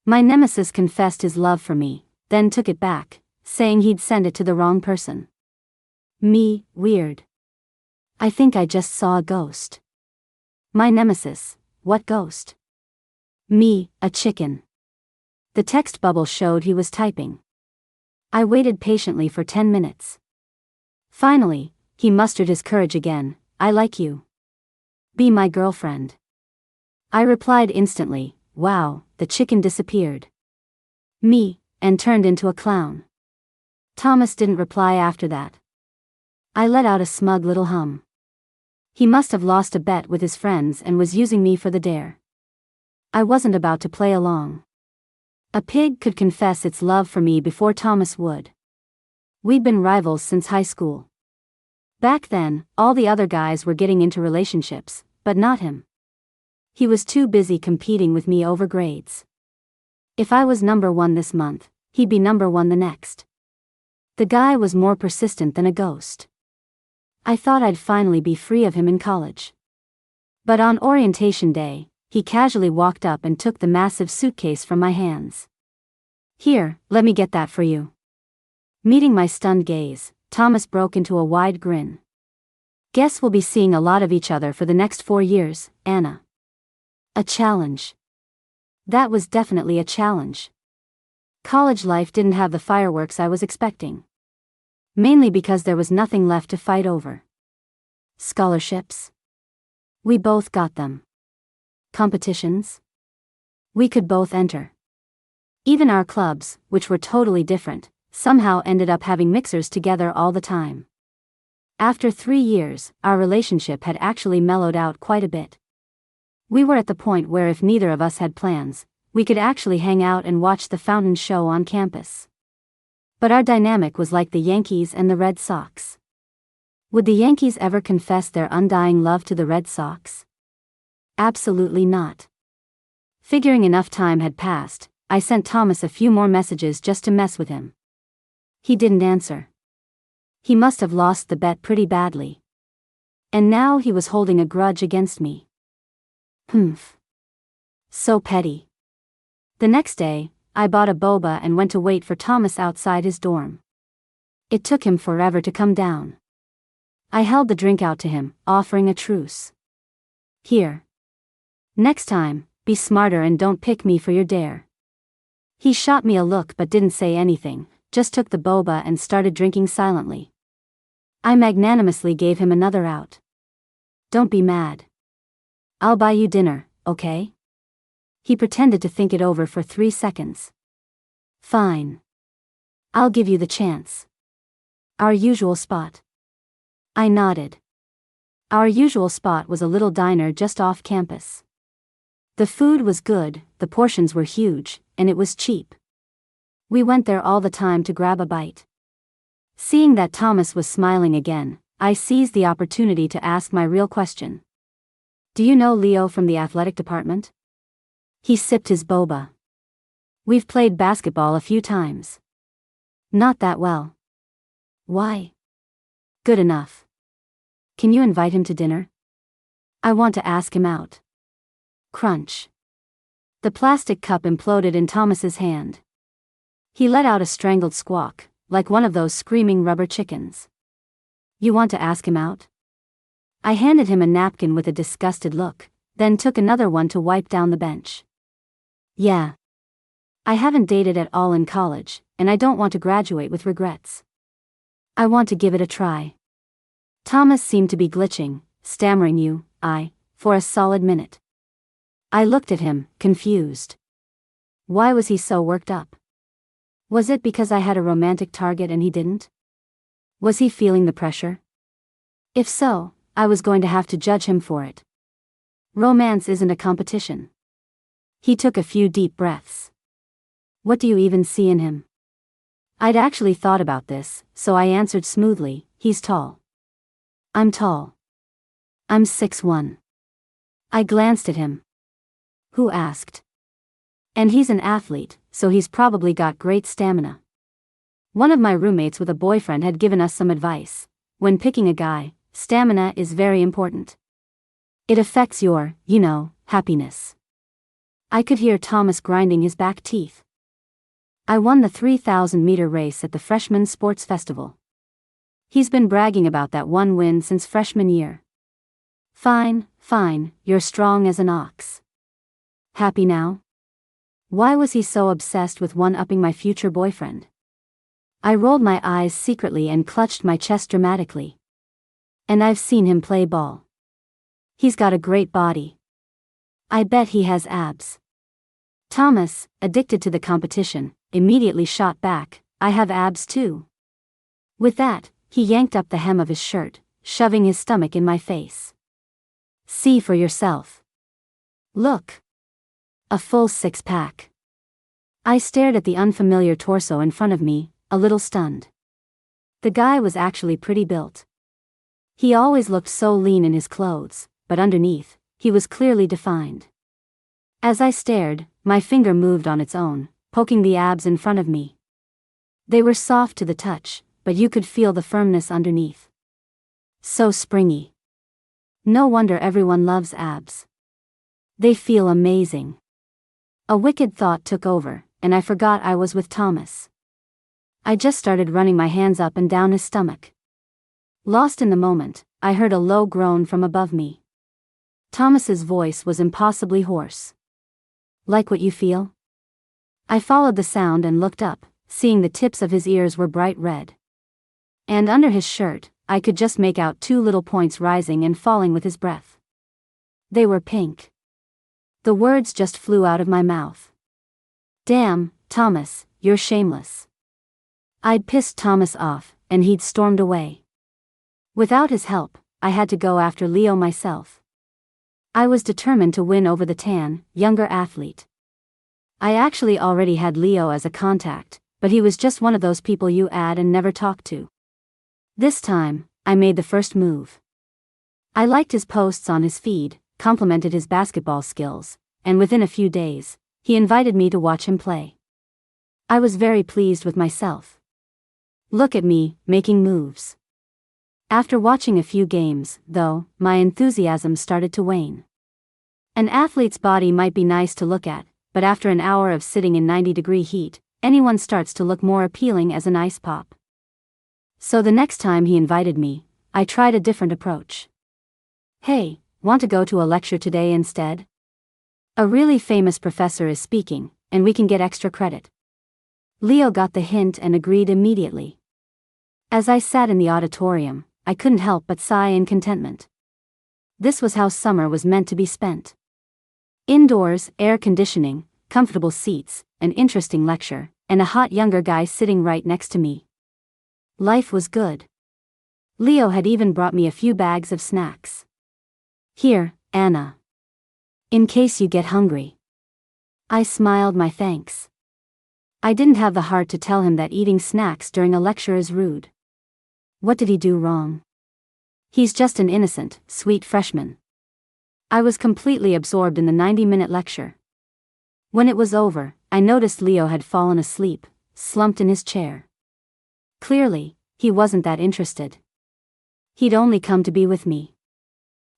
My nemesis confessed his love for me, then took it back, saying he'd send it to the wrong person. Me, weird. I think I just saw a ghost. My nemesis, what ghost? Me, a chicken. The text bubble showed he was typing. I waited patiently for 10 minutes. Finally, he mustered his courage again. I like you. Be my girlfriend. I replied instantly, wow. The chicken disappeared. Me, and turned into a clown. Thomas didn't reply after that. I let out a smug little hum. He must have lost a bet with his friends and was using me for the dare. I wasn't about to play along. A pig could confess its love for me before Thomas would. We'd been rivals since high school. Back then, all the other guys were getting into relationships, but not him. He was too busy competing with me over grades. If I was number 1 this month, he'd be number 1 the next. The guy was more persistent than a ghost. I thought I'd finally be free of him in college. But on orientation day, he casually walked up and took the massive suitcase from my hands. Here, let me get that for you. Meeting my stunned gaze, Thomas broke into a wide grin. Guess we'll be seeing a lot of each other for the next 4 years, Anna. A challenge. That was definitely a challenge. College life didn't have the fireworks I was expecting. Mainly because there was nothing left to fight over. Scholarships? We both got them. Competitions? We could both enter. Even our clubs, which were totally different, somehow ended up having mixers together all the time. After 3 years, our relationship had actually mellowed out quite a bit. We were at the point where if neither of us had plans, we could actually hang out and watch the fountain show on campus. But our dynamic was like the Yankees and the Red Sox. Would the Yankees ever confess their undying love to the Red Sox? Absolutely not. Figuring enough time had passed, I sent Thomas a few more messages just to mess with him. He didn't answer. He must have lost the bet pretty badly. And now he was holding a grudge against me. So petty. The next day, I bought a boba and went to wait for Thomas outside his dorm. It took him forever to come down. I held the drink out to him, offering a truce. Here. Next time, be smarter and don't pick me for your dare. He shot me a look but didn't say anything, just took the boba and started drinking silently. I magnanimously gave him another out. Don't be mad. I'll buy you dinner, okay? He pretended to think it over for 3 seconds. Fine. I'll give you the chance. Our usual spot. I nodded. Our usual spot was a little diner just off campus. The food was good, the portions were huge, and it was cheap. We went there all the time to grab a bite. Seeing that Thomas was smiling again, I seized the opportunity to ask my real question. Do you know Leo from the athletic department? He sipped his boba. We've played basketball a few times. Not that well. Why? Good enough. Can you invite him to dinner? I want to ask him out. Crunch. The plastic cup imploded in Thomas's hand. He let out a strangled squawk, like one of those screaming rubber chickens. You want to ask him out? I handed him a napkin with a disgusted look, then took another one to wipe down the bench. Yeah. I haven't dated at all in college, and I don't want to graduate with regrets. I want to give it a try. Thomas seemed to be glitching, stammering for a solid minute. I looked at him, confused. Why was he so worked up? Was it because I had a romantic target and he didn't? Was he feeling the pressure? If so, I was going to have to judge him for it. Romance isn't a competition. He took a few deep breaths. What do you even see in him? I'd actually thought about this, so I answered smoothly, he's tall. I'm tall. I'm 6'1". I glanced at him. Who asked? And he's an athlete, so he's probably got great stamina. One of my roommates with a boyfriend had given us some advice. When picking a guy, stamina is very important. It affects your, happiness. I could hear Thomas grinding his back teeth. I won the 3,000-meter race at the freshman sports festival. He's been bragging about that one win since freshman year. Fine, you're strong as an ox. Happy now? Why was he so obsessed with one-upping my future boyfriend? I rolled my eyes secretly and clutched my chest dramatically. And I've seen him play ball. He's got a great body. I bet he has abs. Thomas, addicted to the competition, immediately shot back, I have abs too. With that, he yanked up the hem of his shirt, shoving his stomach in my face. See for yourself. Look. A full six-pack. I stared at the unfamiliar torso in front of me, a little stunned. The guy was actually pretty built. He always looked so lean in his clothes, but underneath, he was clearly defined. As I stared, my finger moved on its own, poking the abs in front of me. They were soft to the touch, but you could feel the firmness underneath. So springy. No wonder everyone loves abs. They feel amazing. A wicked thought took over, and I forgot I was with Thomas. I just started running my hands up and down his stomach. Lost in the moment, I heard a low groan from above me. Thomas's voice was impossibly hoarse. Like what you feel? I followed the sound and looked up, seeing the tips of his ears were bright red. And under his shirt, I could just make out two little points rising and falling with his breath. They were pink. The words just flew out of my mouth. Damn, Thomas, you're shameless. I'd pissed Thomas off, and he'd stormed away. Without his help, I had to go after Leo myself. I was determined to win over the tan, younger athlete. I actually already had Leo as a contact, but he was just one of those people you add and never talk to. This time, I made the first move. I liked his posts on his feed, complimented his basketball skills, and within a few days, he invited me to watch him play. I was very pleased with myself. Look at me, making moves. After watching a few games, though, my enthusiasm started to wane. An athlete's body might be nice to look at, but after an hour of sitting in 90-degree heat, anyone starts to look more appealing as an ice pop. So the next time he invited me, I tried a different approach. Hey, want to go to a lecture today instead? A really famous professor is speaking, and we can get extra credit. Leo got the hint and agreed immediately. As I sat in the auditorium, I couldn't help but sigh in contentment. This was how summer was meant to be spent. Indoors, air conditioning, comfortable seats, an interesting lecture, and a hot younger guy sitting right next to me. Life was good. Leo had even brought me a few bags of snacks. Here, Anna. In case you get hungry. I smiled my thanks. I didn't have the heart to tell him that eating snacks during a lecture is rude. What did he do wrong? He's just an innocent, sweet freshman. I was completely absorbed in the 90-minute lecture. When it was over, I noticed Leo had fallen asleep, slumped in his chair. Clearly, he wasn't that interested. He'd only come to be with me.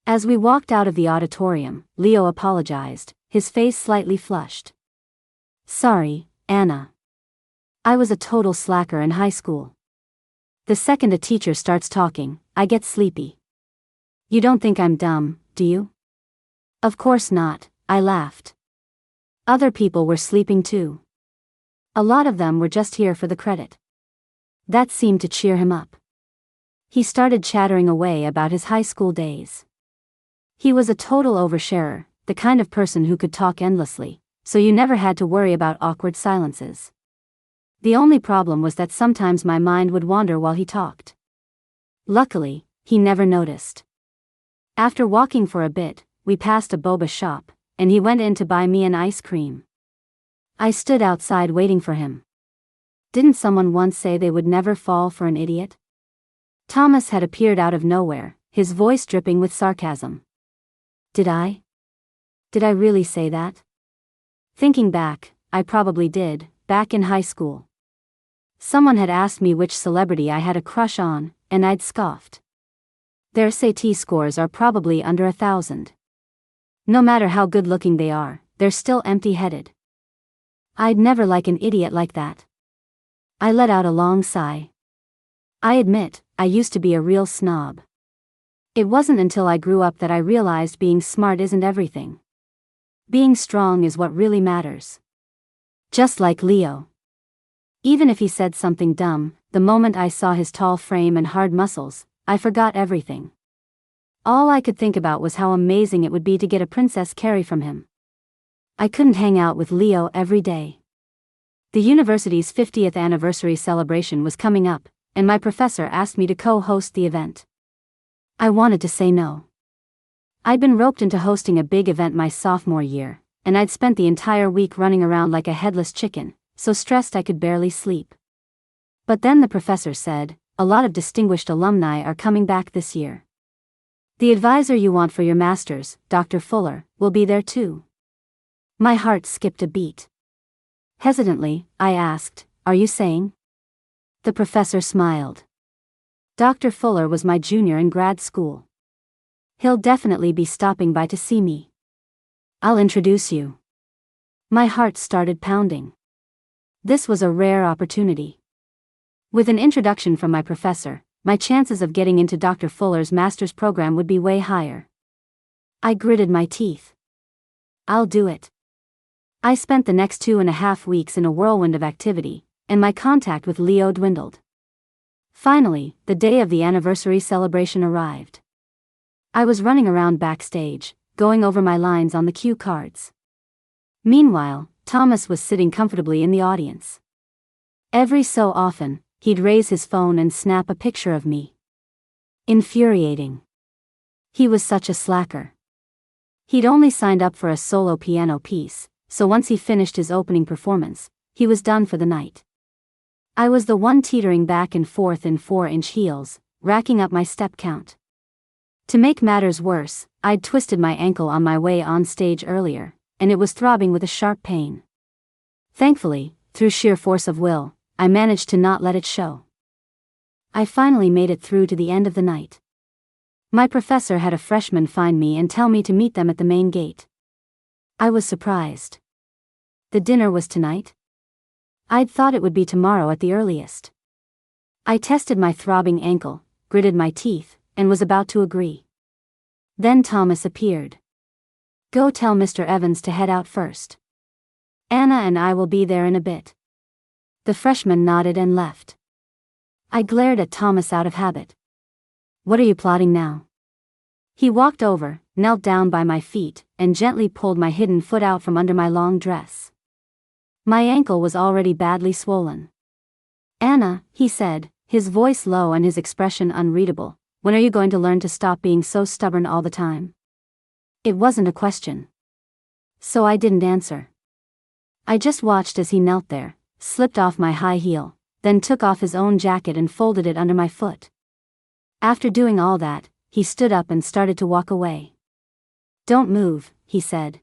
As we walked out of the auditorium, Leo apologized, his face slightly flushed. Sorry, Anna. I was a total slacker in high school. The second a teacher starts talking, I get sleepy. You don't think I'm dumb, do you? Of course not, I laughed. Other people were sleeping too. A lot of them were just here for the credit. That seemed to cheer him up. He started chattering away about his high school days. He was a total oversharer, the kind of person who could talk endlessly, so you never had to worry about awkward silences. The only problem was that sometimes my mind would wander while he talked. Luckily, he never noticed. After walking for a bit, we passed a boba shop, and he went in to buy me an ice cream. I stood outside waiting for him. Didn't someone once say they would never fall for an idiot? Thomas had appeared out of nowhere, his voice dripping with sarcasm. Did I? Did I really say that? Thinking back, I probably did, back in high school. Someone had asked me which celebrity I had a crush on, and I'd scoffed. Their SAT scores are probably under 1,000. No matter how good-looking they are, they're still empty-headed. I'd never like an idiot like that. I let out a long sigh. I admit, I used to be a real snob. It wasn't until I grew up that I realized being smart isn't everything. Being strong is what really matters. Just like Leo. Even if he said something dumb, the moment I saw his tall frame and hard muscles, I forgot everything. All I could think about was how amazing it would be to get a Princess Carrie from him. I couldn't hang out with Leo every day. The university's 50th anniversary celebration was coming up, and my professor asked me to co-host the event. I wanted to say no. I'd been roped into hosting a big event my sophomore year, and I'd spent the entire week running around like a headless chicken, so stressed I could barely sleep. But then the professor said, "A lot of distinguished alumni are coming back this year. The advisor you want for your master's, Dr. Fuller, will be there too." My heart skipped a beat. Hesitantly, I asked, "Are you saying?" The professor smiled. "Dr. Fuller was my junior in grad school. He'll definitely be stopping by to see me. I'll introduce you." My heart started pounding. This was a rare opportunity. With an introduction from my professor, my chances of getting into Dr. Fuller's master's program would be way higher. I gritted my teeth. I'll do it. I spent the next 2.5 weeks in a whirlwind of activity, and my contact with Leo dwindled. Finally, the day of the anniversary celebration arrived. I was running around backstage, going over my lines on the cue cards. Meanwhile, Thomas was sitting comfortably in the audience. Every so often, he'd raise his phone and snap a picture of me. Infuriating. He was such a slacker. He'd only signed up for a solo piano piece, so once he finished his opening performance, he was done for the night. I was the one teetering back and forth in 4-inch heels, racking up my step count. To make matters worse, I'd twisted my ankle on my way on stage earlier, and it was throbbing with a sharp pain. Thankfully, through sheer force of will, I managed to not let it show. I finally made it through to the end of the night. My professor had a freshman find me and tell me to meet them at the main gate. I was surprised. The dinner was tonight? I'd thought it would be tomorrow at the earliest. I tested my throbbing ankle, gritted my teeth, and was about to agree. Then Thomas appeared. "Go tell Mr. Evans to head out first. Anna and I will be there in a bit." The freshman nodded and left. I glared at Thomas out of habit. "What are you plotting now?" He walked over, knelt down by my feet, and gently pulled my hidden foot out from under my long dress. My ankle was already badly swollen. "Anna," he said, his voice low and his expression unreadable, "when are you going to learn to stop being so stubborn all the time?" It wasn't a question. So I didn't answer. I just watched as he knelt there, slipped off my high heel, then took off his own jacket and folded it under my foot. After doing all that, he stood up and started to walk away. "Don't move," he said.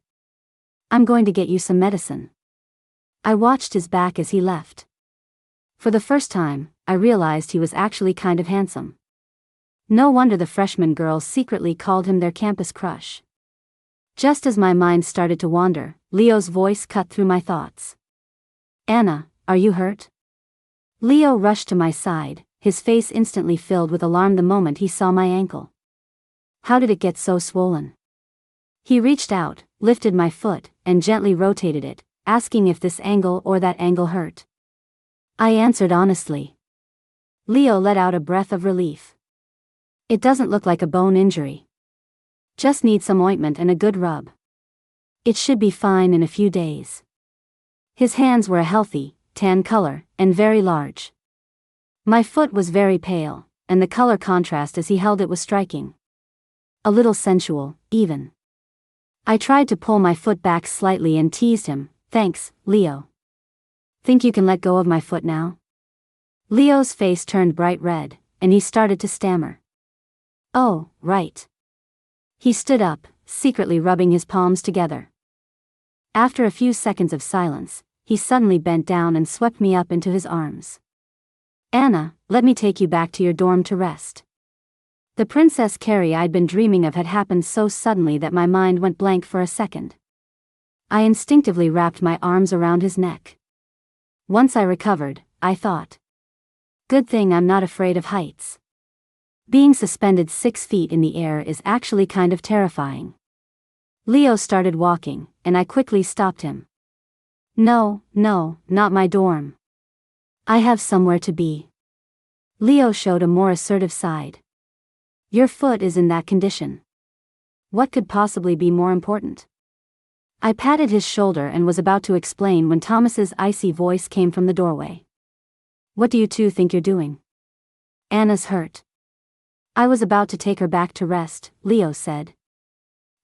"I'm going to get you some medicine." I watched his back as he left. For the first time, I realized he was actually kind of handsome. No wonder the freshman girls secretly called him their campus crush. Just as my mind started to wander, Leo's voice cut through my thoughts. "Anna, are you hurt?" Leo rushed to my side, his face instantly filled with alarm the moment he saw my ankle. "How did it get so swollen?" He reached out, lifted my foot, and gently rotated it, asking if this angle or that angle hurt. I answered honestly. Leo let out a breath of relief. "It doesn't look like a bone injury. Just need some ointment and a good rub. It should be fine in a few days." His hands were a healthy, tan color, and very large. My foot was very pale, and the color contrast as he held it was striking. A little sensual, even. I tried to pull my foot back slightly and teased him, "Thanks, Leo. Think you can let go of my foot now?" Leo's face turned bright red, and he started to stammer. "Oh, right." He stood up, secretly rubbing his palms together. After a few seconds of silence, he suddenly bent down and swept me up into his arms. "Anna, let me take you back to your dorm to rest." The Princess Carrie I'd been dreaming of had happened so suddenly that my mind went blank for a second. I instinctively wrapped my arms around his neck. Once I recovered, I thought. Good thing I'm not afraid of heights. Being suspended 6 feet in the air is actually kind of terrifying. Leo started walking, and I quickly stopped him. No, not my dorm. I have somewhere to be. Leo showed a more assertive side. Your foot is in that condition. What could possibly be more important? I patted his shoulder and was about to explain when Thomas's icy voice came from the doorway. What do you two think you're doing? Anna's hurt. I was about to take her back to rest, Leo said.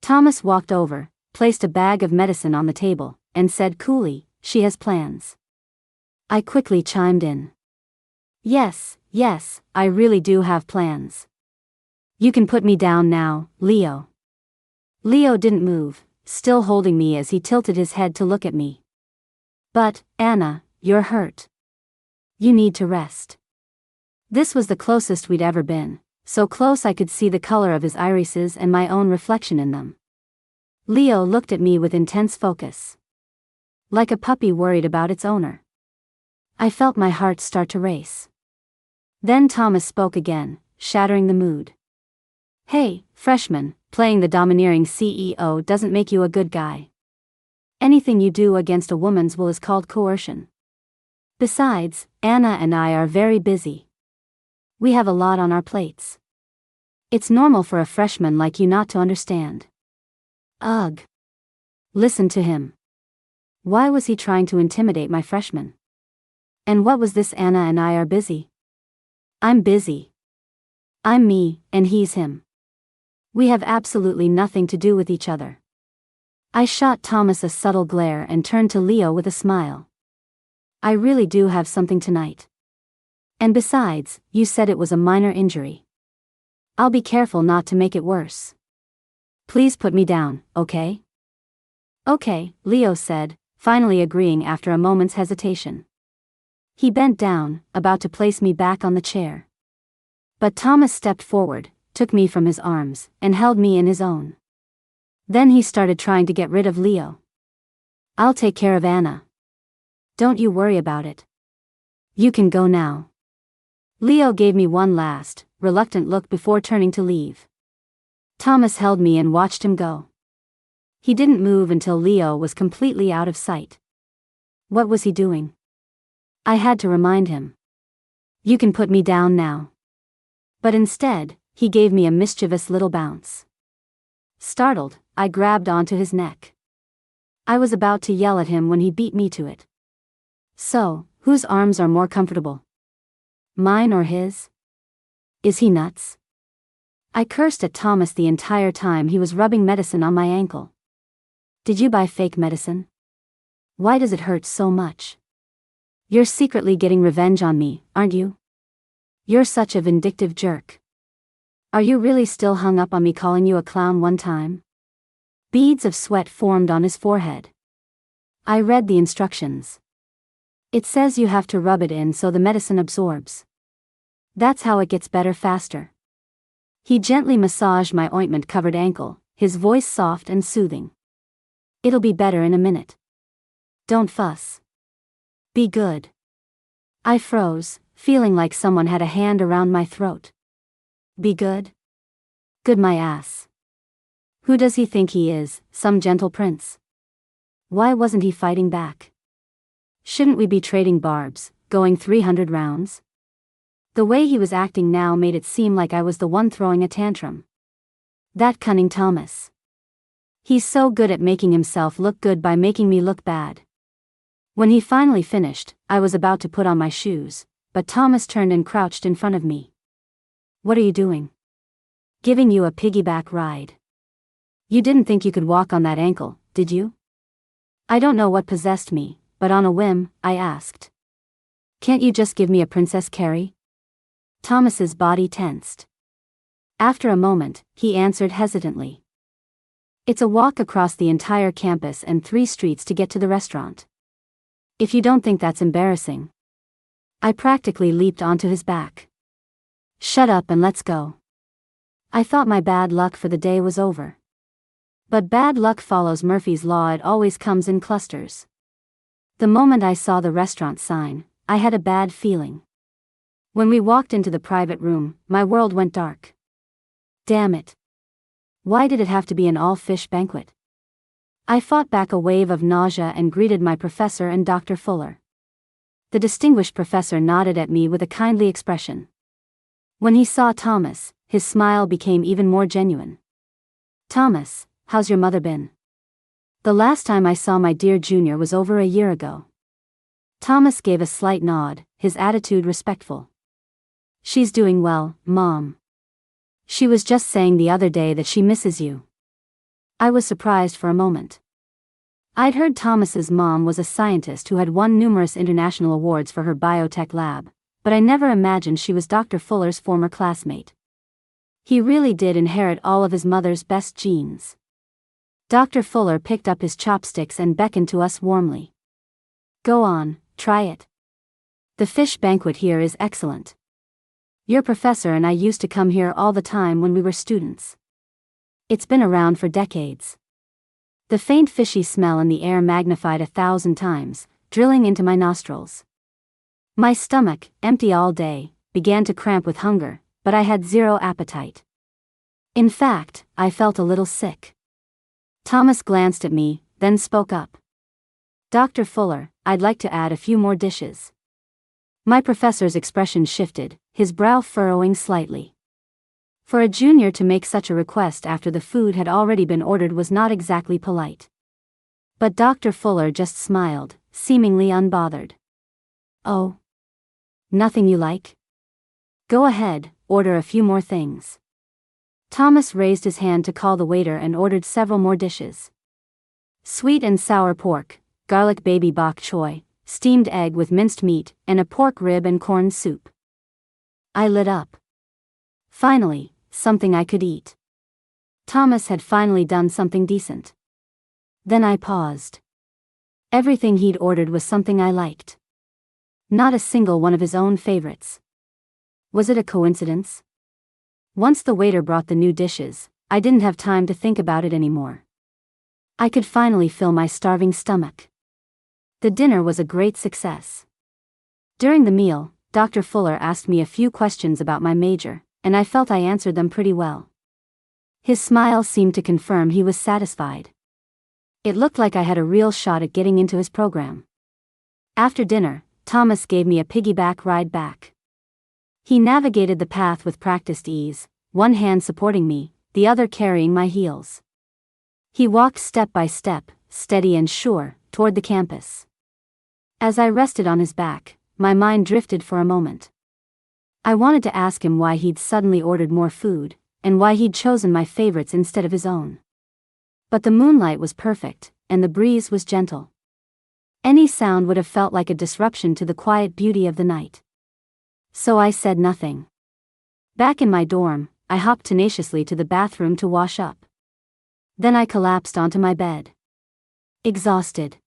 Thomas walked over, placed a bag of medicine on the table, and said coolly, she has plans. I quickly chimed in. Yes, I really do have plans. You can put me down now, Leo. Leo didn't move, still holding me as he tilted his head to look at me. But, Anna, you're hurt. You need to rest. This was the closest we'd ever been, so close I could see the color of his irises and my own reflection in them. Leo looked at me with intense focus. Like a puppy worried about its owner. I felt my heart start to race. Then Thomas spoke again, shattering the mood. Hey, freshman, playing the domineering CEO doesn't make you a good guy. Anything you do against a woman's will is called coercion. Besides, Anna and I are very busy. We have a lot on our plates. It's normal for a freshman like you not to understand. Ugh. Listen to him. Why was he trying to intimidate my freshman? And what was this Anna and I are busy? I'm busy. I'm me, and he's him. We have absolutely nothing to do with each other. I shot Thomas a subtle glare and turned to Leo with a smile. I really do have something tonight. And besides, you said it was a minor injury. I'll be careful not to make it worse. Please put me down, okay? Okay, Leo said, finally agreeing after a moment's hesitation. He bent down, about to place me back on the chair. But Thomas stepped forward, took me from his arms, and held me in his own. Then he started trying to get rid of Leo. I'll take care of Anna. Don't you worry about it. You can go now. Leo gave me one last, reluctant look before turning to leave. Thomas held me and watched him go. He didn't move until Leo was completely out of sight. What was he doing? I had to remind him. You can put me down now. But instead, he gave me a mischievous little bounce. Startled, I grabbed onto his neck. I was about to yell at him when he beat me to it. So, whose arms are more comfortable? Mine or his? Is he nuts? I cursed at Thomas the entire time he was rubbing medicine on my ankle. Did you buy fake medicine? Why does it hurt so much? You're secretly getting revenge on me, aren't you? You're such a vindictive jerk. Are you really still hung up on me calling you a clown one time? Beads of sweat formed on his forehead. I read the instructions. It says you have to rub it in so the medicine absorbs. That's how it gets better faster. He gently massaged my ointment-covered ankle, his voice soft and soothing. It'll be better in a minute. Don't fuss. Be good. I froze, feeling like someone had a hand around my throat. Be good? Good my ass. Who does he think he is, some gentle prince? Why wasn't he fighting back? Shouldn't we be trading barbs, going 300 rounds? The way he was acting now made it seem like I was the one throwing a tantrum. That cunning Thomas. He's so good at making himself look good by making me look bad. When he finally finished, I was about to put on my shoes, but Thomas turned and crouched in front of me. What are you doing? Giving you a piggyback ride. You didn't think you could walk on that ankle, did you? I don't know what possessed me, but on a whim, I asked. Can't you just give me a Princess Carrie? Thomas's body tensed. After a moment, he answered hesitantly. It's a walk across the entire campus and 3 streets to get to the restaurant. If you don't think that's embarrassing. I practically leaped onto his back. Shut up and let's go. I thought my bad luck for the day was over. But bad luck follows Murphy's Law, it always comes in clusters. The moment I saw the restaurant sign, I had a bad feeling. When we walked into the private room, my world went dark. Damn it. Why did it have to be an all-fish banquet? I fought back a wave of nausea and greeted my professor and Dr. Fuller. The distinguished professor nodded at me with a kindly expression. When he saw Thomas, his smile became even more genuine. "Thomas, how's your mother been?" "The last time I saw my dear junior was over a year ago." Thomas gave a slight nod, his attitude respectful. "She's doing well, Mom. She was just saying the other day that she misses you." I was surprised for a moment. I'd heard Thomas's mom was a scientist who had won numerous international awards for her biotech lab, but I never imagined she was Dr. Fuller's former classmate. He really did inherit all of his mother's best genes. Dr. Fuller picked up his chopsticks and beckoned to us warmly. "Go on, try it. The fish banquet here is excellent. Your professor and I used to come here all the time when we were students. It's been around for decades." The faint fishy smell in the air magnified 1,000 times, drilling into my nostrils. My stomach, empty all day, began to cramp with hunger, but I had zero appetite. In fact, I felt a little sick. Thomas glanced at me, then spoke up. "Dr. Fuller, I'd like to add a few more dishes." My professor's expression shifted, his brow furrowing slightly. For a junior to make such a request after the food had already been ordered was not exactly polite. But Dr. Fuller just smiled, seemingly unbothered. "Oh? Nothing you like? Go ahead, order a few more things." Thomas raised his hand to call the waiter and ordered several more dishes. Sweet and sour pork, garlic baby bok choy, steamed egg with minced meat, and a pork rib and corn soup. I lit up. Finally, something I could eat. Thomas had finally done something decent. Then I paused. Everything he'd ordered was something I liked. Not a single one of his own favorites. Was it a coincidence? Once the waiter brought the new dishes, I didn't have time to think about it anymore. I could finally fill my starving stomach. The dinner was a great success. During the meal, Dr. Fuller asked me a few questions about my major, and I felt I answered them pretty well. His smile seemed to confirm he was satisfied. It looked like I had a real shot at getting into his program. After dinner, Thomas gave me a piggyback ride back. He navigated the path with practiced ease, one hand supporting me, the other carrying my heels. He walked step by step, steady and sure, toward the campus. As I rested on his back, my mind drifted for a moment. I wanted to ask him why he'd suddenly ordered more food, and why he'd chosen my favorites instead of his own. But the moonlight was perfect, and the breeze was gentle. Any sound would have felt like a disruption to the quiet beauty of the night. So I said nothing. Back in my dorm, I hopped tenaciously to the bathroom to wash up. Then I collapsed onto my bed. Exhausted.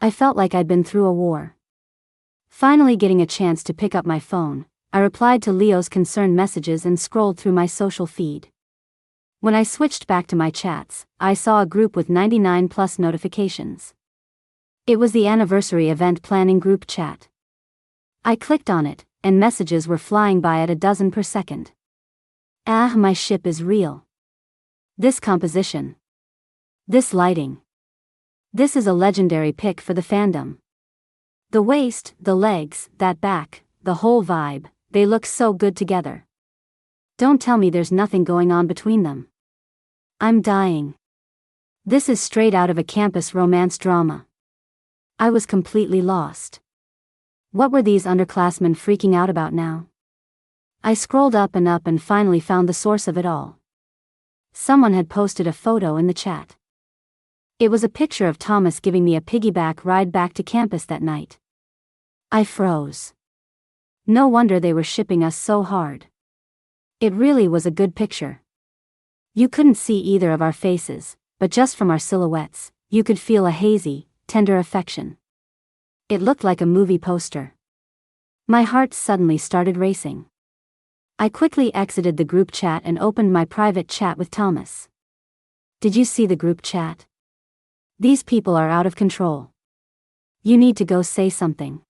I felt like I'd been through a war. Finally getting a chance to pick up my phone, I replied to Leo's concerned messages and scrolled through my social feed. When I switched back to my chats, I saw a group with 99+ notifications. It was the anniversary event planning group chat. I clicked on it, and messages were flying by at a dozen per second. Ah, my ship is real. This composition. This lighting. This is a legendary pick for the fandom. The waist, the legs, that back, the whole vibe, they look so good together. Don't tell me there's nothing going on between them. I'm dying. This is straight out of a campus romance drama. I was completely lost. What were these underclassmen freaking out about now? I scrolled up and finally found the source of it all. Someone had posted a photo in the chat. It was a picture of Thomas giving me a piggyback ride back to campus that night. I froze. No wonder they were shipping us so hard. It really was a good picture. You couldn't see either of our faces, but just from our silhouettes, you could feel a hazy, tender affection. It looked like a movie poster. My heart suddenly started racing. I quickly exited the group chat and opened my private chat with Thomas. Did you see the group chat? These people are out of control. You need to go say something.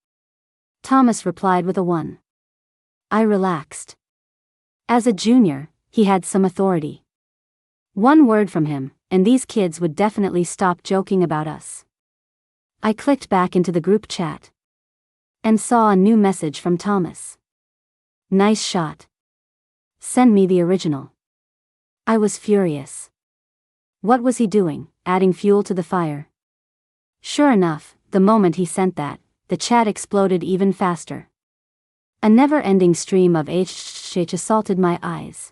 Thomas replied with a 1. I relaxed. As a junior, he had some authority. One word from him, and these kids would definitely stop joking about us. I clicked back into the group chat and saw a new message from Thomas. Nice shot. Send me the original. I was furious. What was he doing, adding fuel to the fire? Sure enough, the moment he sent that, the chat exploded even faster. A never-ending stream of HH assaulted my eyes.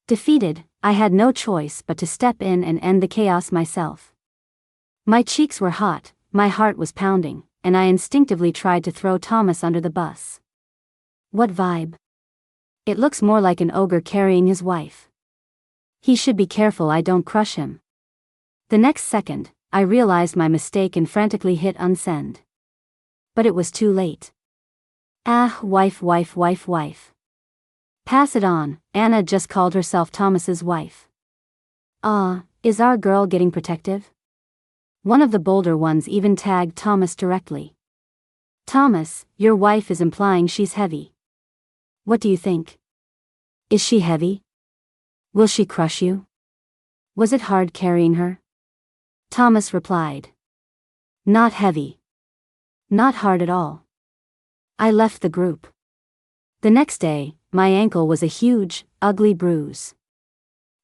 Defeated, I had no choice but to step in and end the chaos myself. My cheeks were hot, my heart was pounding, and I instinctively tried to throw Thomas under the bus. What vibe? It looks more like an ogre carrying his wife. He should be careful I don't crush him. The next second, I realized my mistake and frantically hit unsend. But it was too late. Wife. Pass it on, Anna just called herself Thomas's wife. Is our girl getting protective? One of the bolder ones even tagged Thomas directly. Thomas, your wife is implying she's heavy. What do you think? Is she heavy? Will she crush you? Was it hard carrying her? Thomas replied. Not heavy. Not hard at all. I left the group. The next day, my ankle was a huge, ugly bruise.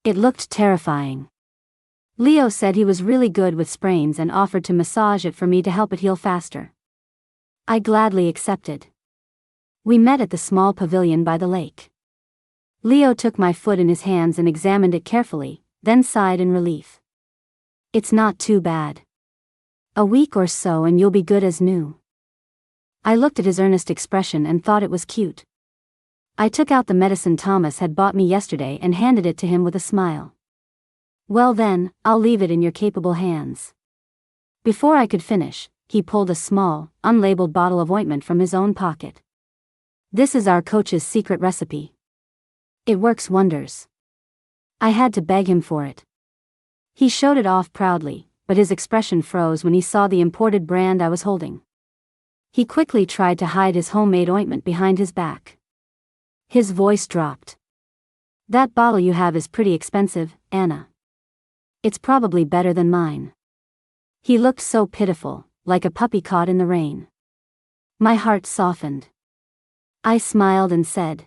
It looked terrifying. Leo said he was really good with sprains and offered to massage it for me to help it heal faster. I gladly accepted. We met at the small pavilion by the lake. Leo took my foot in his hands and examined it carefully, then sighed in relief. It's not too bad. A week or so and you'll be good as new. I looked at his earnest expression and thought it was cute. I took out the medicine Thomas had bought me yesterday and handed it to him with a smile. Well then, I'll leave it in your capable hands. Before I could finish, he pulled a small, unlabeled bottle of ointment from his own pocket. This is our coach's secret recipe. It works wonders. I had to beg him for it. He showed it off proudly, but his expression froze when he saw the imported brand I was holding. He quickly tried to hide his homemade ointment behind his back. His voice dropped. That bottle you have is pretty expensive, Anna. It's probably better than mine. He looked so pitiful, like a puppy caught in the rain. My heart softened. I smiled and said,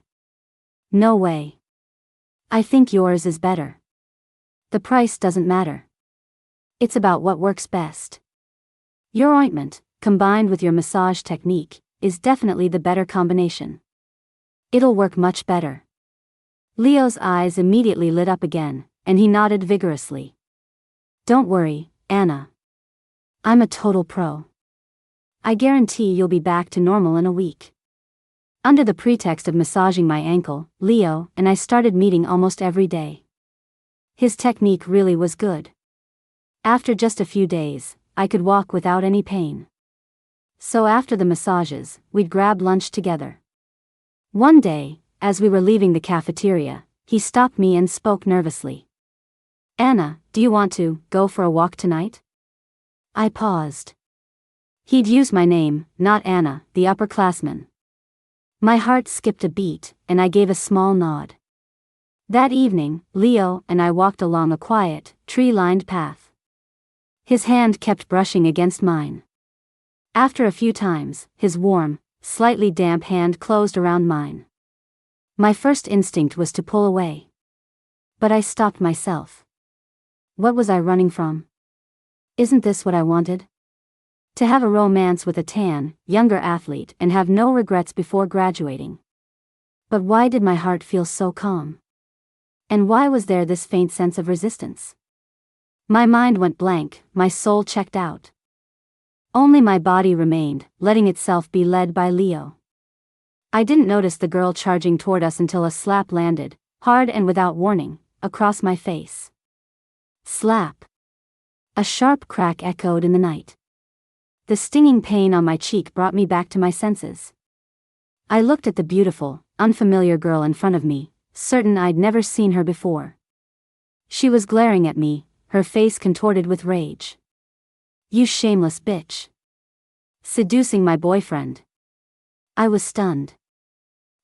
no way. I think yours is better. The price doesn't matter. It's about what works best. Your ointment, combined with your massage technique, is definitely the better combination. It'll work much better. Leo's eyes immediately lit up again, and he nodded vigorously. Don't worry, Anna. I'm a total pro. I guarantee you'll be back to normal in a week. Under the pretext of massaging my ankle, Leo and I started meeting almost every day. His technique really was good. After just a few days, I could walk without any pain. So after the massages, we'd grab lunch together. One day, as we were leaving the cafeteria, he stopped me and spoke nervously. Anna, do you want to go for a walk tonight? I paused. He'd used my name, not Anna, the upperclassman. My heart skipped a beat, and I gave a small nod. That evening, Leo and I walked along a quiet, tree-lined path. His hand kept brushing against mine. After a few times, his warm, slightly damp hand closed around mine. My first instinct was to pull away. But I stopped myself. What was I running from? Isn't this what I wanted? To have a romance with a tan, younger athlete and have no regrets before graduating. But why did my heart feel so calm? And why was there this faint sense of resistance? My mind went blank, my soul checked out. Only my body remained, letting itself be led by Leo. I didn't notice the girl charging toward us until a slap landed, hard and without warning, across my face. Slap. A sharp crack echoed in the night. The stinging pain on my cheek brought me back to my senses. I looked at the beautiful, unfamiliar girl in front of me, certain I'd never seen her before. She was glaring at me, her face contorted with rage. "You shameless bitch. Seducing my boyfriend." I was stunned.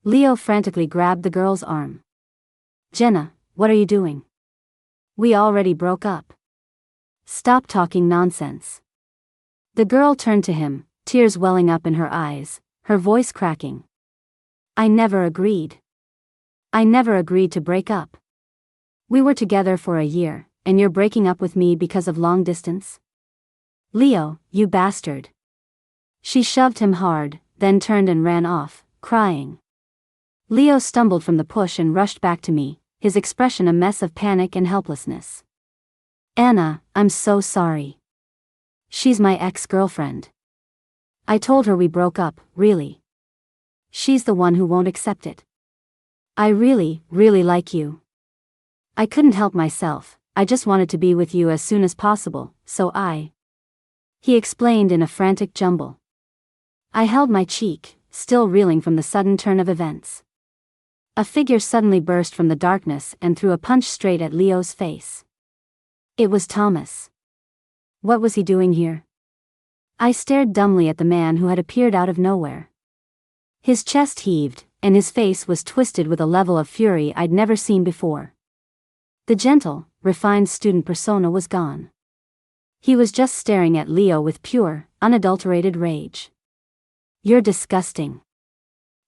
Leo frantically grabbed the girl's arm. "Jenna, what are you doing? We already broke up. Stop talking nonsense." The girl turned to him, tears welling up in her eyes, her voice cracking. "I never agreed. I never agreed to break up. We were together for a year, and you're breaking up with me because of long distance? Leo, you bastard." She shoved him hard, then turned and ran off, crying. Leo stumbled from the push and rushed back to me, his expression a mess of panic and helplessness. "Anna, I'm so sorry. She's my ex-girlfriend. I told her we broke up, really. She's the one who won't accept it. I really, really like you. I couldn't help myself, I just wanted to be with you as soon as possible, so He explained in a frantic jumble. I held my cheek, still reeling from the sudden turn of events. A figure suddenly burst from the darkness and threw a punch straight at Leo's face. It was Thomas. What was he doing here? I stared dumbly at the man who had appeared out of nowhere. His chest heaved, and his face was twisted with a level of fury I'd never seen before. The gentle, refined student persona was gone. He was just staring at Leo with pure, unadulterated rage. "You're disgusting."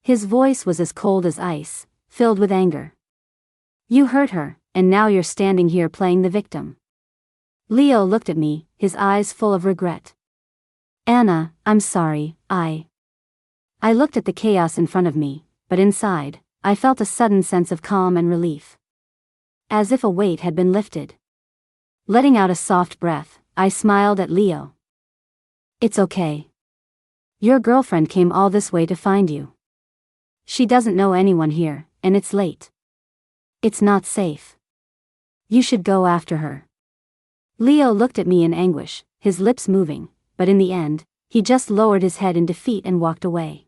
His voice was as cold as ice, filled with anger. "You hurt her, and now you're standing here playing the victim." Leo looked at me, his eyes full of regret. "Anna, I'm sorry, I looked at the chaos in front of me, but inside, I felt a sudden sense of calm and relief. As if a weight had been lifted. Letting out a soft breath, I smiled at Leo. "It's okay. Your girlfriend came all this way to find you. She doesn't know anyone here, and it's late. It's not safe. You should go after her." Leo looked at me in anguish, his lips moving, but in the end, he just lowered his head in defeat and walked away.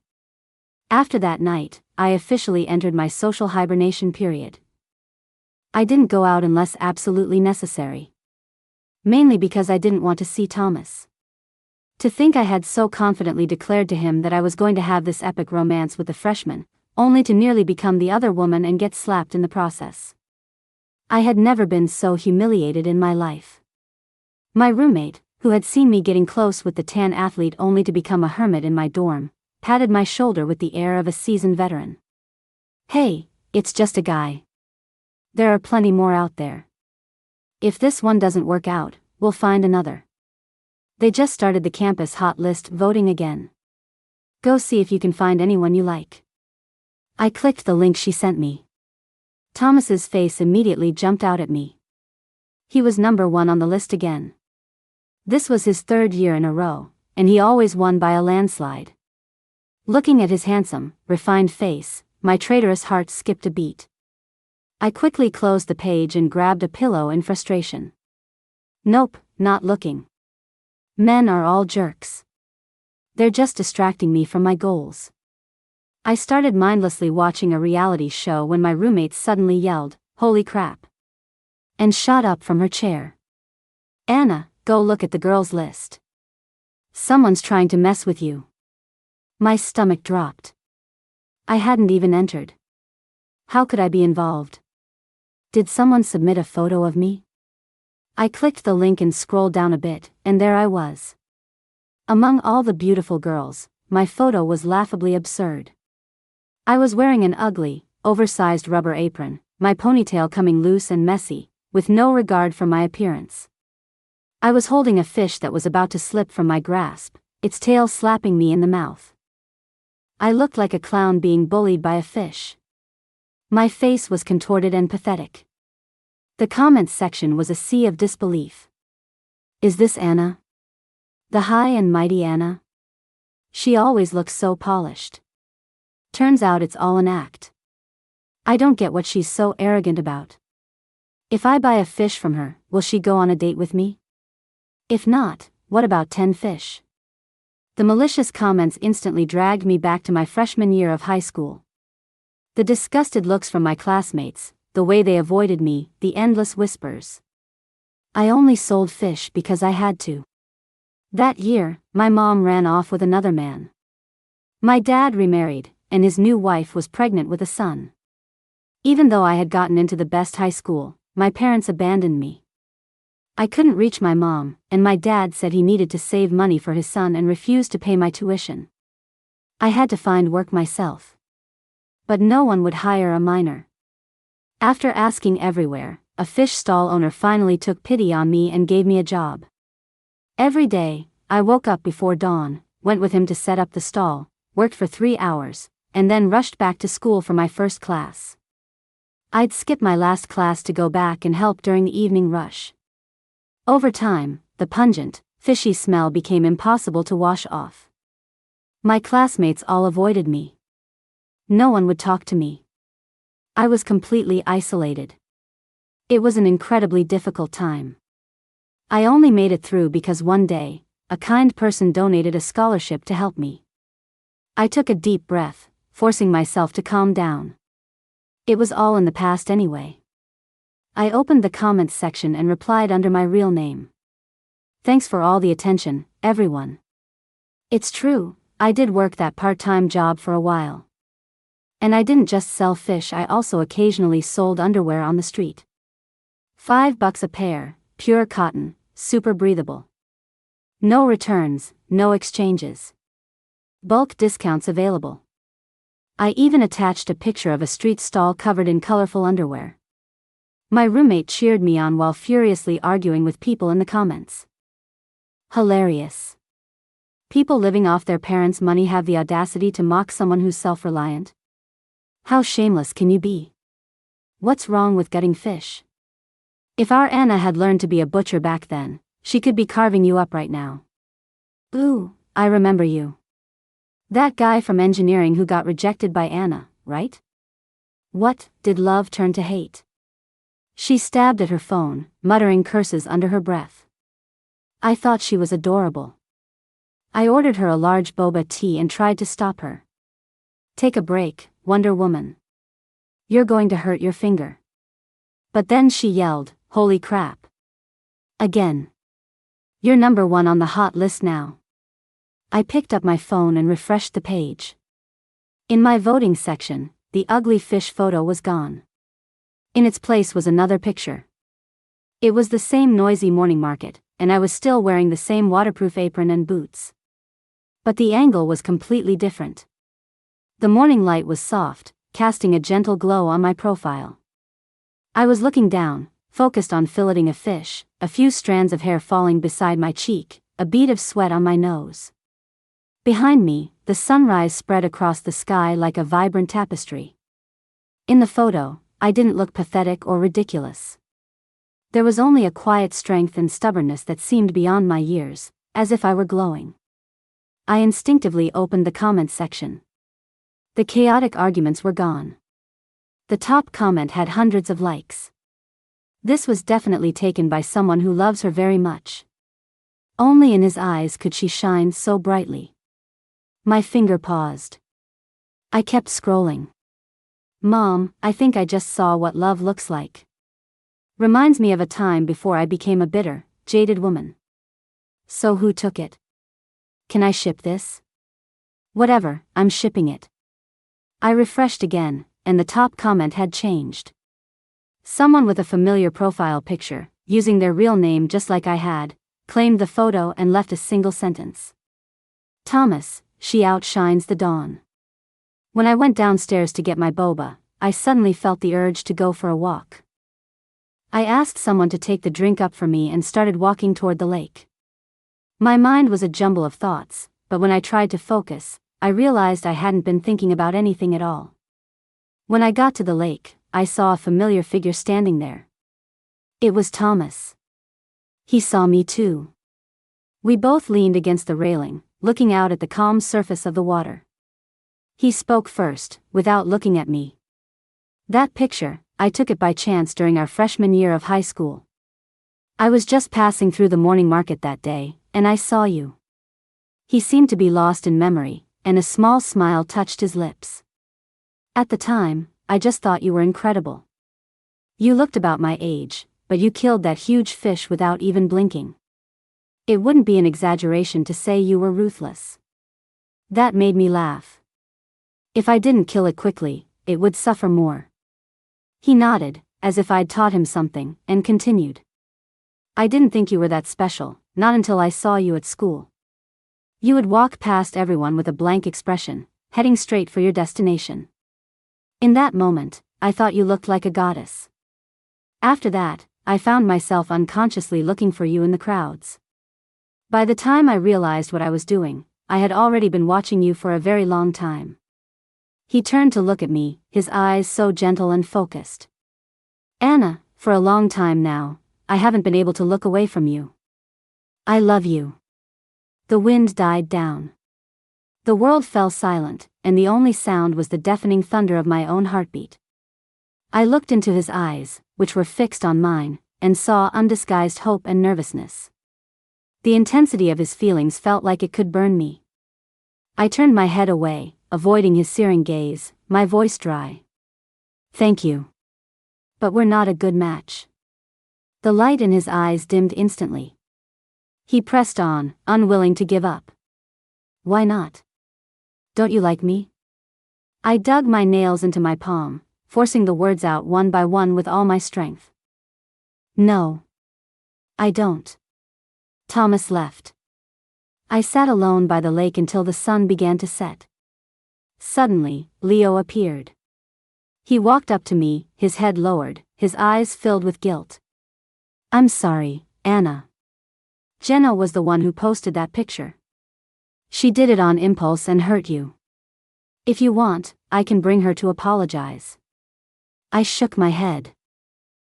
After that night, I officially entered my social hibernation period. I didn't go out unless absolutely necessary. Mainly because I didn't want to see Thomas. To think I had so confidently declared to him that I was going to have this epic romance with the freshman, only to nearly become the other woman and get slapped in the process. I had never been so humiliated in my life. My roommate, who had seen me getting close with the tan athlete only to become a hermit in my dorm, patted my shoulder with the air of a seasoned veteran. "Hey, it's just a guy. There are plenty more out there. If this one doesn't work out, we'll find another. They just started the campus hot list voting again. Go see if you can find anyone you like." I clicked the link she sent me. Thomas's face immediately jumped out at me. He was number 1 on the list again. This was his 3rd year in a row, and he always won by a landslide. Looking at his handsome, refined face, my traitorous heart skipped a beat. I quickly closed the page and grabbed a pillow in frustration. Nope, not looking. Men are all jerks. They're just distracting me from my goals. I started mindlessly watching a reality show when my roommate suddenly yelled, "Holy crap!" and shot up from her chair. "Anna, go look at the girls' list. Someone's trying to mess with you." My stomach dropped. I hadn't even entered. How could I be involved? Did someone submit a photo of me? I clicked the link and scrolled down a bit, and there I was. Among all the beautiful girls, my photo was laughably absurd. I was wearing an ugly, oversized rubber apron, my ponytail coming loose and messy, with no regard for my appearance. I was holding a fish that was about to slip from my grasp, its tail slapping me in the mouth. I looked like a clown being bullied by a fish. My face was contorted and pathetic. The comments section was a sea of disbelief. "Is this Anna? The high and mighty Anna? She always looks so polished. Turns out it's all an act. I don't get what she's so arrogant about. If I buy a fish from her, will she go on a date with me? If not, what about 10 fish?" The malicious comments instantly dragged me back to my freshman year of high school. The disgusted looks from my classmates, the way they avoided me, the endless whispers. I only sold fish because I had to. That year, my mom ran off with another man. My dad remarried, and his new wife was pregnant with a son. Even though I had gotten into the best high school, my parents abandoned me. I couldn't reach my mom, and my dad said he needed to save money for his son and refused to pay my tuition. I had to find work myself. But no one would hire a minor. After asking everywhere, a fish stall owner finally took pity on me and gave me a job. Every day, I woke up before dawn, went with him to set up the stall, worked for 3 hours, and then rushed back to school for my first class. I'd skip my last class to go back and help during the evening rush. Over time, the pungent, fishy smell became impossible to wash off. My classmates all avoided me. No one would talk to me. I was completely isolated. It was an incredibly difficult time. I only made it through because one day, a kind person donated a scholarship to help me. I took a deep breath, forcing myself to calm down. It was all in the past anyway. I opened the comments section and replied under my real name. Thanks for all the attention, everyone. It's true, I did work that part-time job for a while. And I didn't just sell fish, I also occasionally sold underwear on the street. $5 a pair, pure cotton, super breathable. No returns, no exchanges. Bulk discounts available. I even attached a picture of a street stall covered in colorful underwear. My roommate cheered me on while furiously arguing with people in the comments. Hilarious. People living off their parents' money have the audacity to mock someone who's self-reliant. How shameless can you be? What's wrong with gutting fish? If our Anna had learned to be a butcher back then, she could be carving you up right now. Ooh, I remember you. That guy from engineering who got rejected by Anna, right? What, did love turn to hate? She stabbed at her phone, muttering curses under her breath. I thought she was adorable. I ordered her a large boba tea and tried to stop her. Take a break, Wonder Woman. You're going to hurt your finger. But then she yelled, holy crap. Again. You're #1 on the hot list now. I picked up my phone and refreshed the page. In my voting section, the ugly fish photo was gone. In its place was another picture. It was the same noisy morning market, and I was still wearing the same waterproof apron and boots. But the angle was completely different. The morning light was soft, casting a gentle glow on my profile. I was looking down, focused on filleting a fish, a few strands of hair falling beside my cheek, a bead of sweat on my nose. Behind me, the sunrise spread across the sky like a vibrant tapestry. In the photo, I didn't look pathetic or ridiculous. There was only a quiet strength and stubbornness that seemed beyond my years, as if I were glowing. I instinctively opened the comments section. The chaotic arguments were gone. The top comment had hundreds of likes. This was definitely taken by someone who loves her very much. Only in his eyes could she shine so brightly. My finger paused. I kept scrolling. Mom, I think I just saw what love looks like. Reminds me of a time before I became a bitter, jaded woman. So who took it? Can I ship this? Whatever, I'm shipping it. I refreshed again, and the top comment had changed. Someone with a familiar profile picture, using their real name just like I had, claimed the photo and left a single sentence. Thomas, she outshines the dawn. When I went downstairs to get my boba, I suddenly felt the urge to go for a walk. I asked someone to take the drink up for me and started walking toward the lake. My mind was a jumble of thoughts, but when I tried to focus, I realized I hadn't been thinking about anything at all. When I got to the lake, I saw a familiar figure standing there. It was Thomas. He saw me too. We both leaned against the railing, looking out at the calm surface of the water. He spoke first, without looking at me. That picture, I took it by chance during our freshman year of high school. I was just passing through the morning market that day, and I saw you. He seemed to be lost in memory, and a small smile touched his lips. At the time, I just thought you were incredible. You looked about my age, but you killed that huge fish without even blinking. It wouldn't be an exaggeration to say you were ruthless. That made me laugh. If I didn't kill it quickly, it would suffer more. He nodded, as if I'd taught him something, and continued. I didn't think you were that special, not until I saw you at school. You would walk past everyone with a blank expression, heading straight for your destination. In that moment, I thought you looked like a goddess. After that, I found myself unconsciously looking for you in the crowds. By the time I realized what I was doing, I had already been watching you for a very long time. He turned to look at me, his eyes so gentle and focused. Anna, for a long time now, I haven't been able to look away from you. I love you. The wind died down. The world fell silent, and the only sound was the deafening thunder of my own heartbeat. I looked into his eyes, which were fixed on mine, and saw undisguised hope and nervousness. The intensity of his feelings felt like it could burn me. I turned my head away, avoiding his searing gaze, my voice dry. Thank you. But we're not a good match. The light in his eyes dimmed instantly. He pressed on, unwilling to give up. Why not? Don't you like me? I dug my nails into my palm, forcing the words out one by one with all my strength. No. I don't. Thomas left. I sat alone by the lake until the sun began to set. Suddenly, Leo appeared. He walked up to me, his head lowered, his eyes filled with guilt. I'm sorry, Anna. Jenna was the one who posted that picture. She did it on impulse and hurt you. If you want, I can bring her to apologize. I shook my head.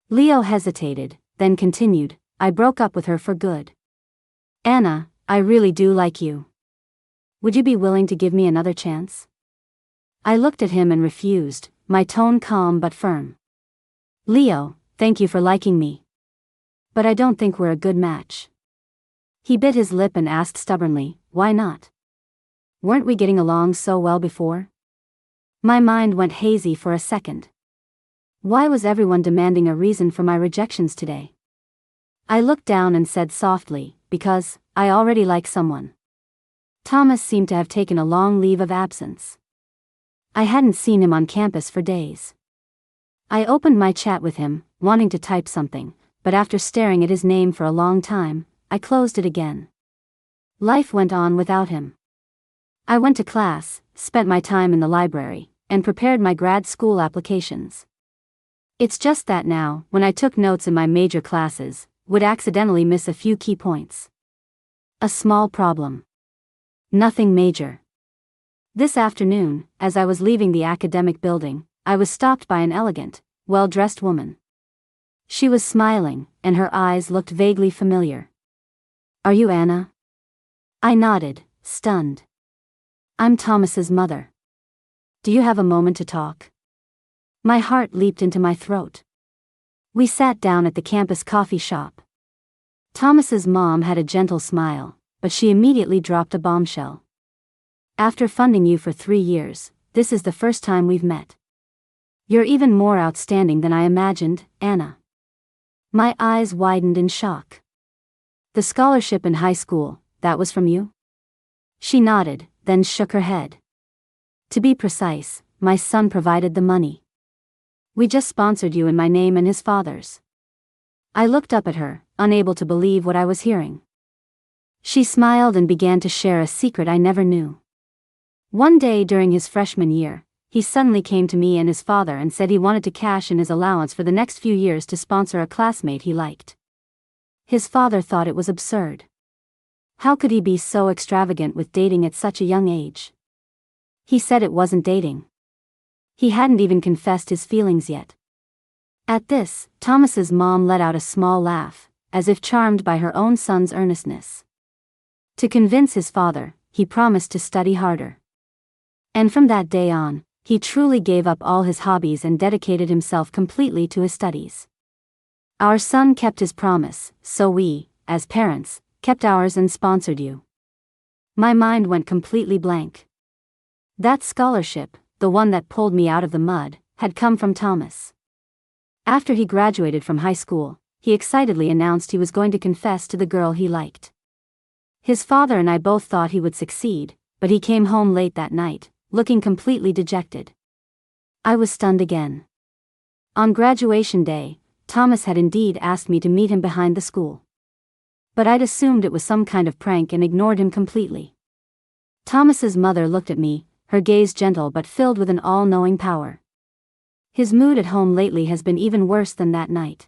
Leo hesitated, then continued, I broke up with her for good. Anna, I really do like you. Would you be willing to give me another chance? I looked at him and refused, my tone calm but firm. Leo, thank you for liking me. But I don't think we're a good match. He bit his lip and asked stubbornly, why not? Weren't we getting along so well before? My mind went hazy for a second. Why was everyone demanding a reason for my rejections today? I looked down and said softly, because I already like someone. Thomas seemed to have taken a long leave of absence. I hadn't seen him on campus for days. I opened my chat with him, wanting to type something, but after staring at his name for a long time, I closed it again. Life went on without him. I went to class, spent my time in the library, and prepared my grad school applications. It's just that now, when I took notes in my major classes, would accidentally miss a few key points. A small problem. Nothing major. This afternoon, as I was leaving the academic building, I was stopped by an elegant, well-dressed woman. She was smiling, and her eyes looked vaguely familiar. Are you Anna? I nodded, stunned. I'm Thomas's mother. Do you have a moment to talk? My heart leaped into my throat. We sat down at the campus coffee shop. Thomas's mom had a gentle smile, but she immediately dropped a bombshell. After funding you for 3 years, this is the first time we've met. You're even more outstanding than I imagined, Anna. My eyes widened in shock. The scholarship in high school, that was from you? She nodded, then shook her head. To be precise, my son provided the money. We just sponsored you in my name and his father's. I looked up at her, unable to believe what I was hearing. She smiled and began to share a secret I never knew. One day during his freshman year, he suddenly came to me and his father and said he wanted to cash in his allowance for the next few years to sponsor a classmate he liked. His father thought it was absurd. How could he be so extravagant with dating at such a young age? He said it wasn't dating. He hadn't even confessed his feelings yet. At this, Thomas's mom let out a small laugh, as if charmed by her own son's earnestness. To convince his father, he promised to study harder. And from that day on, he truly gave up all his hobbies and dedicated himself completely to his studies. Our son kept his promise, so we, as parents, kept ours and sponsored you. My mind went completely blank. That scholarship, the one that pulled me out of the mud, had come from Thomas. After he graduated from high school, he excitedly announced he was going to confess to the girl he liked. His father and I both thought he would succeed, but he came home late that night, looking completely dejected. I was stunned again. On graduation day, Thomas had indeed asked me to meet him behind the school. But I'd assumed it was some kind of prank and ignored him completely. Thomas's mother looked at me, her gaze gentle but filled with an all-knowing power. His mood at home lately has been even worse than that night.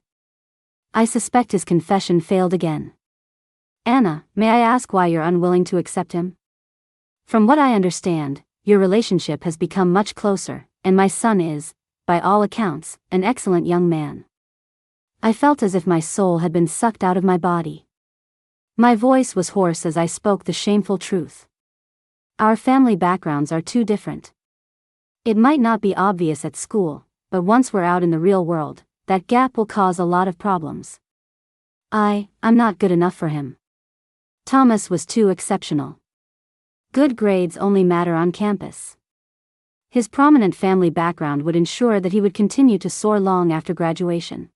I suspect his confession failed again. Anna, may I ask why you're unwilling to accept him? From what I understand, your relationship has become much closer, and my son is, by all accounts, an excellent young man. I felt as if my soul had been sucked out of my body. My voice was hoarse as I spoke the shameful truth. Our family backgrounds are too different. It might not be obvious at school, but once we're out in the real world, that gap will cause a lot of problems. I'm not good enough for him. Thomas was too exceptional. Good grades only matter on campus. His prominent family background would ensure that he would continue to soar long after graduation.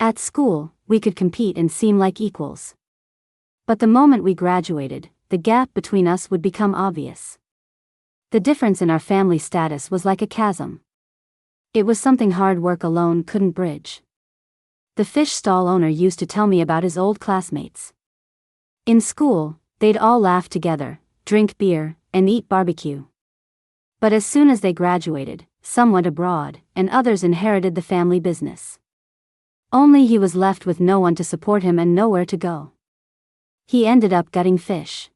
At school, we could compete and seem like equals. But the moment we graduated, the gap between us would become obvious. The difference in our family status was like a chasm. It was something hard work alone couldn't bridge. The fish stall owner used to tell me about his old classmates. In school, they'd all laugh together, drink beer, and eat barbecue. But as soon as they graduated, some went abroad, and others inherited the family business. Only he was left with no one to support him and nowhere to go. He ended up gutting fish.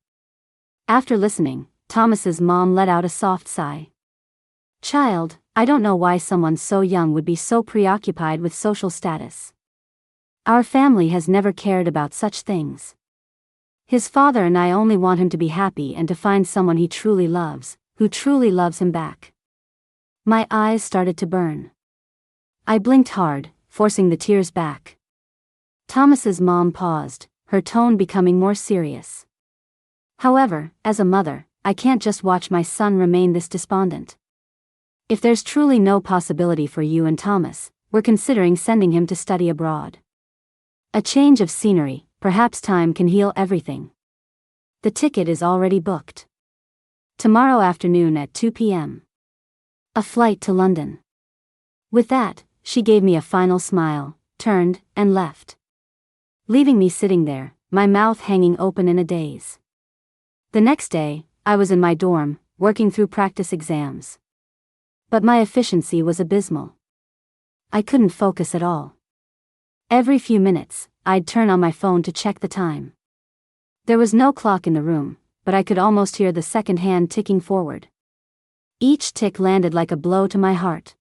After listening, Thomas's mom let out a soft sigh. Child, I don't know why someone so young would be so preoccupied with social status. Our family has never cared about such things. His father and I only want him to be happy and to find someone he truly loves, who truly loves him back. My eyes started to burn. I blinked hard, forcing the tears back. Thomas's mom paused, her tone becoming more serious. However, as a mother, I can't just watch my son remain this despondent. If there's truly no possibility for you and Thomas, we're considering sending him to study abroad. A change of scenery, perhaps time can heal everything. The ticket is already booked. Tomorrow afternoon at 2 p.m. A flight to London. With that, she gave me a final smile, turned, and left. Leaving me sitting there, my mouth hanging open in a daze. The next day, I was in my dorm, working through practice exams. But my efficiency was abysmal. I couldn't focus at all. Every few minutes, I'd turn on my phone to check the time. There was no clock in the room, but I could almost hear the second hand ticking forward. Each tick landed like a blow to my heart.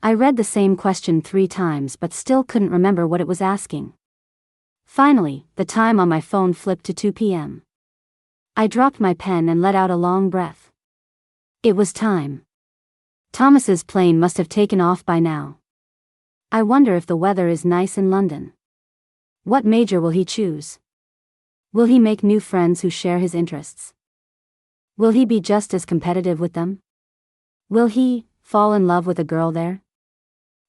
I read the same question 3 times but still couldn't remember what it was asking. Finally, the time on my phone flipped to 2 p.m. I dropped my pen and let out a long breath. It was time. Thomas's plane must have taken off by now. I wonder if the weather is nice in London. What major will he choose? Will he make new friends who share his interests? Will he be just as competitive with them? Will he fall in love with a girl there?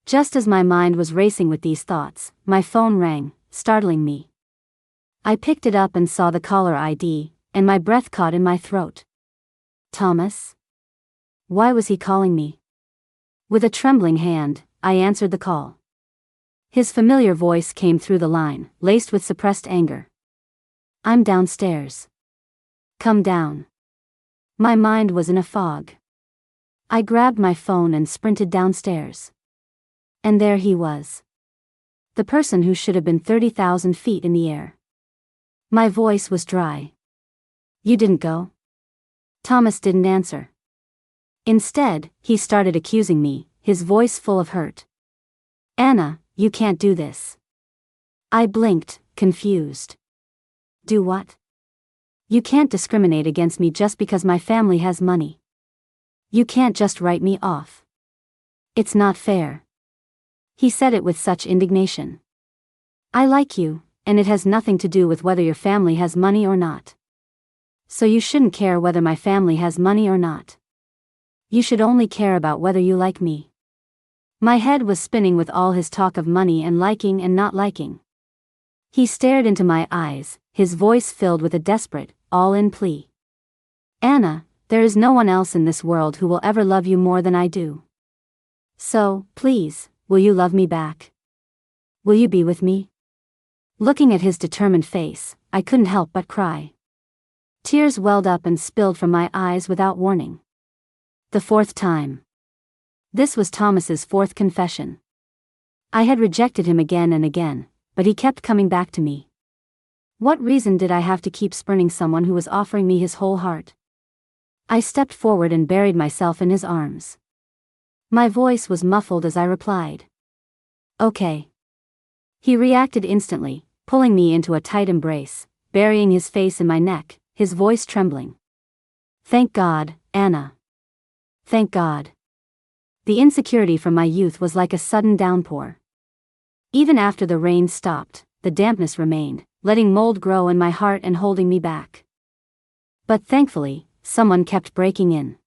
Just as my mind was racing with these thoughts, my phone rang, startling me. I picked it up and saw the caller ID, and my breath caught in my throat. Thomas? Why was he calling me? With a trembling hand, I answered the call. His familiar voice came through the line, laced with suppressed anger. I'm downstairs. Come down. My mind was in a fog. I grabbed my phone and sprinted downstairs. And there he was. The person who should have been 30,000 feet in the air. My voice was dry. You didn't go? Thomas didn't answer. Instead, he started accusing me, his voice full of hurt. Anna, you can't do this. I blinked, confused. Do what? You can't discriminate against me just because my family has money. You can't just write me off. It's not fair. He said it with such indignation. I like you, and it has nothing to do with whether your family has money or not. So you shouldn't care whether my family has money or not. You should only care about whether you like me. My head was spinning with all his talk of money and liking and not liking. He stared into my eyes, his voice filled with a desperate, all-in plea. Anna, there is no one else in this world who will ever love you more than I do. So, please, will you love me back? Will you be with me? Looking at his determined face, I couldn't help but cry. Tears welled up and spilled from my eyes without warning. The fourth time. This was Thomas's fourth confession. I had rejected him again and again, but he kept coming back to me. What reason did I have to keep spurning someone who was offering me his whole heart? I stepped forward and buried myself in his arms. My voice was muffled as I replied. Okay. He reacted instantly, pulling me into a tight embrace, burying his face in my neck, his voice trembling. Thank God, Anna. Thank God. The insecurity from my youth was like a sudden downpour. Even after the rain stopped, the dampness remained, letting mold grow in my heart and holding me back. But thankfully, someone kept breaking in.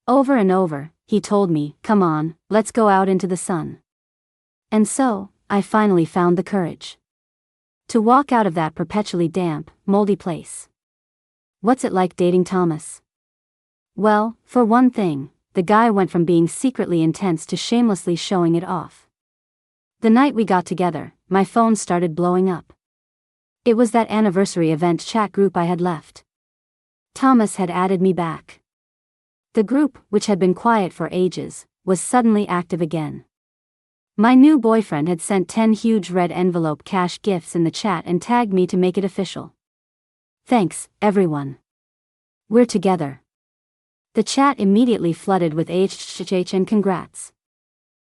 Over and over, he told me, come on, let's go out into the sun. And so, I finally found the courage to walk out of that perpetually damp, moldy place. What's it like dating Thomas? Well, for one thing, the guy went from being secretly intense to shamelessly showing it off. The night we got together, my phone started blowing up. It was that anniversary event chat group I had left. Thomas had added me back. The group, which had been quiet for ages, was suddenly active again. My new boyfriend had sent 10 huge red envelope cash gifts in the chat and tagged me to make it official. Thanks, everyone. We're together. The chat immediately flooded with HHH and congrats.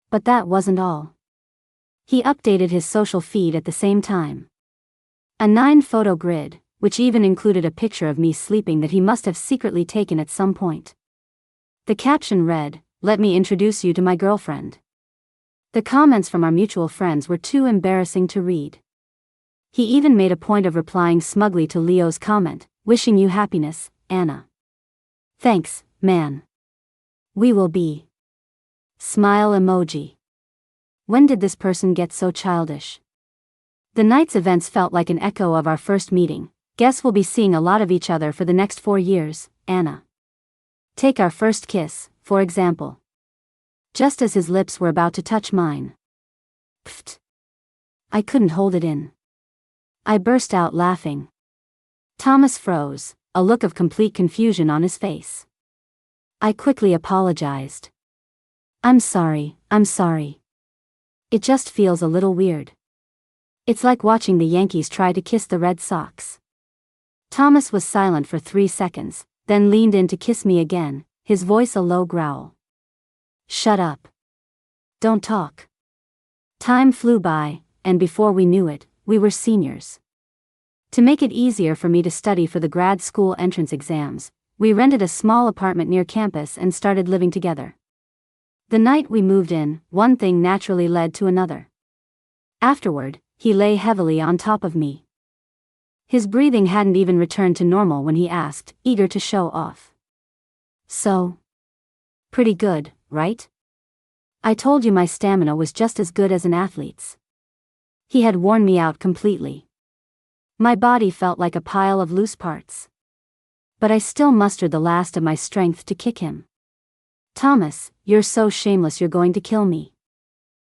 But that wasn't all. He updated his social feed at the same time. A 9-photo grid, which even included a picture of me sleeping that he must have secretly taken at some point. The caption read, "Let me introduce you to my girlfriend." The comments from our mutual friends were too embarrassing to read. He even made a point of replying smugly to Leo's comment, "Wishing you happiness, Anna." Thanks, man. We will be. Smile emoji. When did this person get so childish? The night's events felt like an echo of our first meeting. Guess we'll be seeing a lot of each other for the next 4 years, Anna. Take our first kiss, for example. Just as his lips were about to touch mine. Pfft. I couldn't hold it in. I burst out laughing. Thomas froze, a look of complete confusion on his face. I quickly apologized. I'm sorry. It just feels a little weird. It's like watching the Yankees try to kiss the Red Sox. Thomas was silent for 3 seconds, then leaned in to kiss me again, his voice a low growl. Shut up. Don't talk. Time flew by, and before we knew it, we were seniors. To make it easier for me to study for the grad school entrance exams, we rented a small apartment near campus and started living together. The night we moved in, one thing naturally led to another. Afterward, he lay heavily on top of me. His breathing hadn't even returned to normal when he asked, eager to show off. So? Pretty good, right? I told you my stamina was just as good as an athlete's. He had worn me out completely. My body felt like a pile of loose parts. But I still mustered the last of my strength to kick him. Thomas, you're so shameless you're going to kill me.